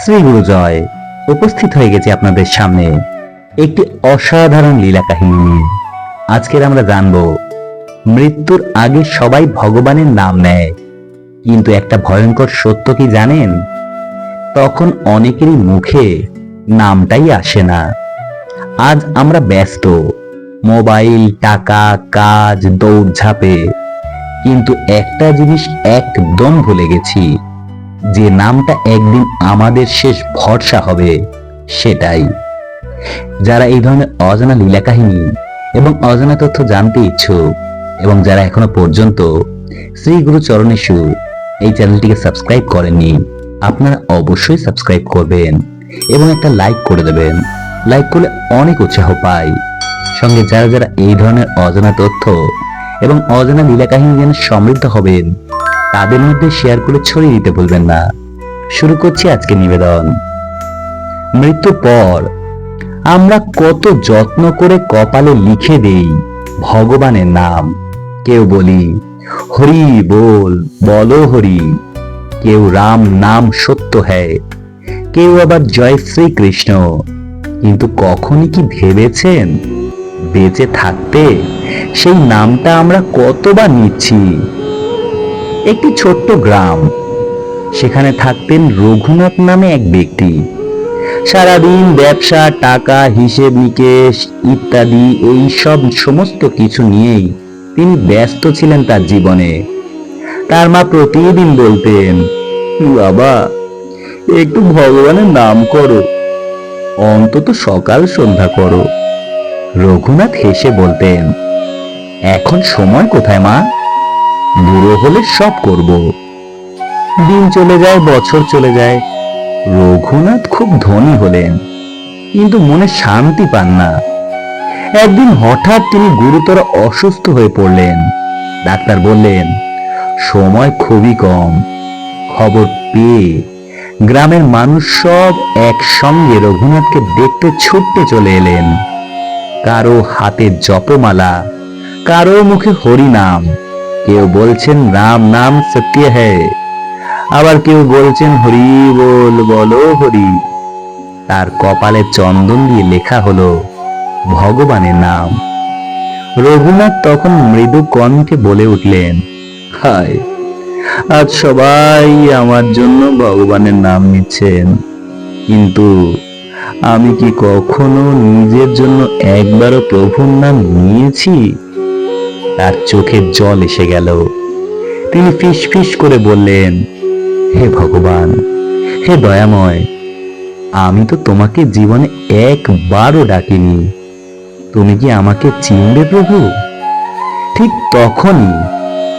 শ্রী গুরুজয় উপস্থিত হয়ে গেছে আপনাদের সামনে একটি অসাধারণ লীলা কাহিনী নিয়ে। আজকের আমরা জানব মৃত্যুর আগে সবাই ভগবানের নাম নেয়, কিন্তু একটা ভয়ঙ্কর সত্য কি জানেন? তখন অনেকেরই মুখে নামটাই আসে না। আজ আমরা ব্যস্ত, মোবাইল, টাকা, কাজ, দৌড়ঝাঁপে, কিন্তু একটা জিনিস একদম ভুলে গেছি, যে নামটা একদিন আমাদের শেষ ভরসা হবে, সেটাই। যারা এই ধরনের অজানা লীলা কাহিনী এবং অজানা তথ্য জানতে ইচ্ছুক এবং যারা এখনো পর্যন্ত শ্রী গুরু চরণেশু এই চ্যানেলটিকে সাবস্ক্রাইব করেননি, আপনারা অবশ্যই সাবস্ক্রাইব করবেন এবং একটা লাইক করে দেবেন। লাইক করলে অনেক উৎসাহ পাই। সঙ্গে যারা যারা এই ধরনের অজানা তথ্য এবং অজানা লীলা কাহিনী জেনে সমৃদ্ধ হবেন, তাদের মধ্যে শেয়ার করে ছড়িয়ে দিতে ভুলবেন না। শুরু করছি আজকে নিবেদন। মৃত্যুর পর আমরা কত যত্ন করে কপালে লিখে দেই ভগবানের নাম। কেউ বলি হরি বল, বলো হরি। কেউ রাম নাম সত্য হ্যায়, কেউ আবার জয় শ্রীকৃষ্ণ। কিন্তু কখনই কি ভেবেছেন বেঁচে থাকতে সেই নামটা আমরা কতবার নিচ্ছি? একটি ছোট্ট গ্রাম, সেখানে থাকতেন রঘুনাথ নামে এক ব্যক্তি। সারাদিন ব্যবসা, টাকা, হিসেব নিকেশ ইত্যাদি এই সব সমস্ত কিছু নিয়েই তিনি ব্যস্ত ছিলেন তার জীবনে। তার মা প্রতিদিন বলতেন, বাবা একটু ভগবানের নাম করো, অন্তত সকাল সন্ধ্যা করো। রঘুনাথ হেসে বলতেন, এখন সময় কোথায় মা, বুড়ো হলে সব করব। দিন চলে যায়, বছর চলে যায়। রঘুনাথ খুব ধনী হলেন, কিন্তু মনে শান্তি পান না। একদিন হঠাৎ তিনি গুরুতর অসুস্থ হয়ে পড়লেন। ডাক্তার বললেন সময় খুবই কম। খবর পেয়ে গ্রামের মানুষ সব একসঙ্গে রঘুনাথকে দেখতে ছুটতে চলে এলেন। কারো হাতে জপমালা, কারো মুখে হরি নাম। কেউ বলছেন রাম নাম সত্য হ্যায়, আবার কেউ বলছেন হরি বল, বলো হরি। তার কপালে চন্দন দিয়ে লেখা হলো ভগবানের নাম। রঘুনাথ তখন মৃদু কণ্ঠে বলে উঠলেন, হায়, আজ সবাই আমার জন্য ভগবানের নাম নিচ্ছেন, কিন্তু আমি কি কখনো নিজের জন্য একবারও প্রভুর নাম নিয়েছি? তার চোখে জল এসে গেল। তিনি ফিসফিস করে বললেন, হে ভগবান, হে দয়াময়, আমি তো তোমাকে জীবনে একবারও ডাকিনি, তুমি কি আমাকে চিনবে প্রভু? ঠিক তখনই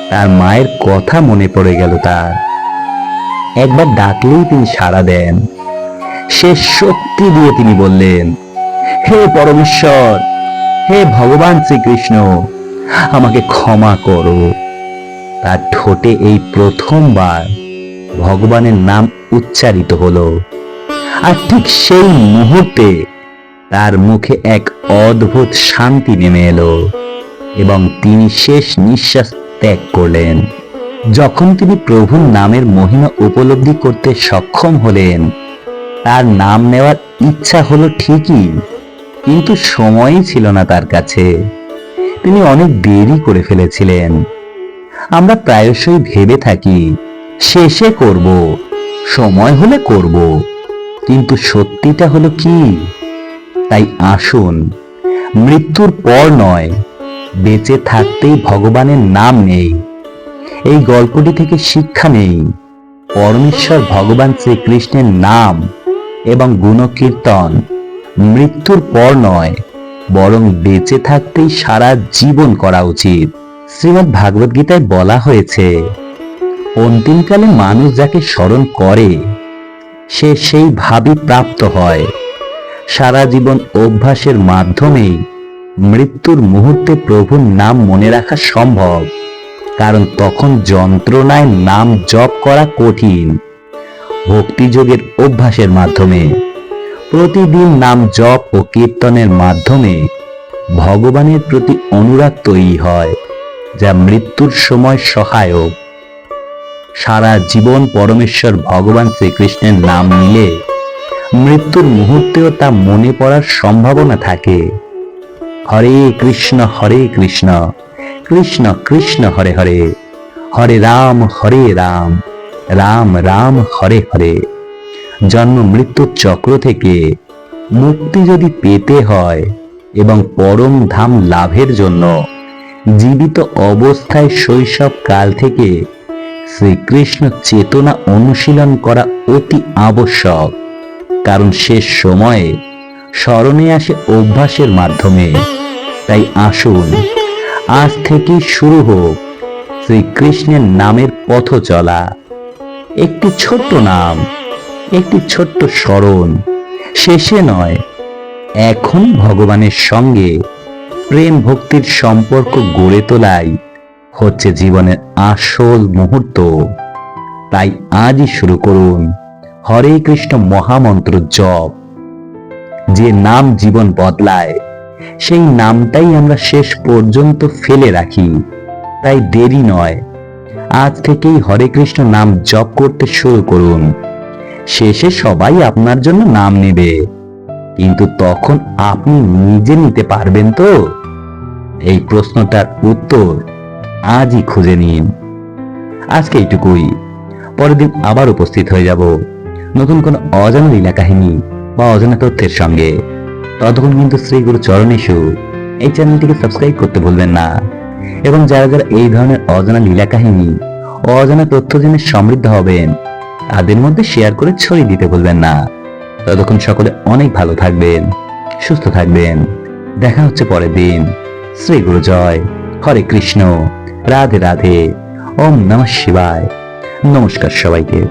তার মায়ের কথা মনে পড়ে গেল। তার একবার ডাকলেই তিনি সাড়া দেন। সে শক্তি দিয়ে তিনি বললেন, হে পরমেশ্বর, হে ভগবান শ্রীকৃষ্ণ, আমাকে ক্ষমা করো। তার ঠোঁটে এই প্রথমবার ভগবানের নাম উচ্চারিত হলো। আর ঠিক সেই মুহূর্তে তার মুখে এক অদ্ভুত শান্তি নেমে এলো এবং তিনি শেষ নিঃশ্বাস ত্যাগ করলেন। যখন তিনি প্রভুর নামের মহিমা উপলব্ধি করতে সক্ষম হলেন, তার নাম নেওয়ার ইচ্ছা হলো ঠিকই, কিন্তু সময়ই ছিল না তার কাছে। তিনি অনেক দেরি করে ফেলেছিলেন। আমরা প্রায়শই ভেবে থাকি শেষে করব, সময় হলে করব, কিন্তু সত্যিটা হলো কি? তাই আসুন, মৃত্যুর পর নয়, বেঁচে থাকতেই ভগবানের নাম নেই। এই গল্পটি থেকে শিক্ষা নেই, পরমেশ্বর ভগবান শ্রীকৃষ্ণের নাম এবং গুণকীর্তন মৃত্যুর পর নয়, বরং বেঁচে থাকতেই সারা জীবন করা উচিত। শ্রীমদ্ ভাগবত গীতায় বলা হয়েছে, অন্তিমকালে মানুষ যাকে স্মরণ করে সে সেই ভাবই প্রাপ্ত হয়। সারা জীবন অভ্যাসের মাধ্যমেই মৃত্যুর মুহূর্তে প্রভুর নাম মনে রাখা সম্ভব, কারণ তখন যন্ত্রণায় নাম জপ করা কঠিন। ভক্তিযোগের অভ্যাসের মাধ্যমে, প্রতিদিন নাম জপ ও কীর্তনের মাধ্যমে ভগবানের প্রতি অনুরাগ তৈরি হয়, যা মৃত্যুর সময় সহায়ক। সারা জীবন পরমেশ্বর ভগবান শ্রীকৃষ্ণের নাম নিলে মৃত্যুর মুহূর্তেও তা মনে পড়ার সম্ভাবনা থাকে। হরে কৃষ্ণ কৃষ্ণ কৃষ্ণ হরে হরে, হরে রাম রাম রাম হরে হরে। জন্ম মৃত্যুর চক্র থেকে মুক্তি যদি পেতে হয় এবং পরম ধাম লাভের জন্য জীবিত অবস্থায় শৈশব কাল থেকে শ্রীকৃষ্ণ চেতনা অনুশীলন করা অতি আবশ্যক। কারণ শেষ সময়ে স্মরণে আসে অভ্যাসের মাধ্যমে। তাই আসুন আজ থেকেই শুরু হোক শ্রীকৃষ্ণের নামের পথ চলা। একটি ছোট্ট নাম, একটি ছোট্ট স্মরণ, শেষে নয়, এখন ভগবানের সঙ্গে প্রেম ভক্তির সম্পর্ক গড়ে তোলাই হচ্ছে জীবনের আসল মুহূর্ত। তাই আজই শুরু করুন হরে কৃষ্ণ মহামন্ত্র জপ। যে নাম জীবন বদলায়, সেই নামটাই আমরা শেষ পর্যন্ত ফেলে রাখি। তাই দেরি নয়, আজ থেকেই হরে কৃষ্ণ নাম জপ করতে শুরু করুন। শেষে সবাই আপনার জন্য নাম নেবে, কিন্তু তখন আপনি নিজে নিতে পারবেন তো? এই প্রশ্নটার উত্তর আজই খুঁজে নিন। আজকে এইটুকুই, পরের দিন আবার উপস্থিত হয়ে যাব নতুন কোন অজানা লীলা কাহিনী বা অজানা তথ্যের সঙ্গে। ততক্ষণ কিন্তু শ্রী গুরু চরণেশু এই চ্যানেলটিকে সাবস্ক্রাইব করতে ভুলবেন না, এবং যারা যারা এই ধরনের অজানা লীলা কাহিনী ও অজানা তথ্য জেনে সমৃদ্ধ হবেন তাদের মধ্যে শেয়ার করে ছড়িয়ে দিতে ভুলবেন না। ততক্ষণ সকলে অনেক ভালো থাকবেন, সুস্থ থাকবেন। দেখা হচ্ছে পরের দিন। শ্রী গুরু জয়, হরে কৃষ্ণ, রাধে রাধে, ওম নমঃ শিবায়। নমস্কার সবাইকে।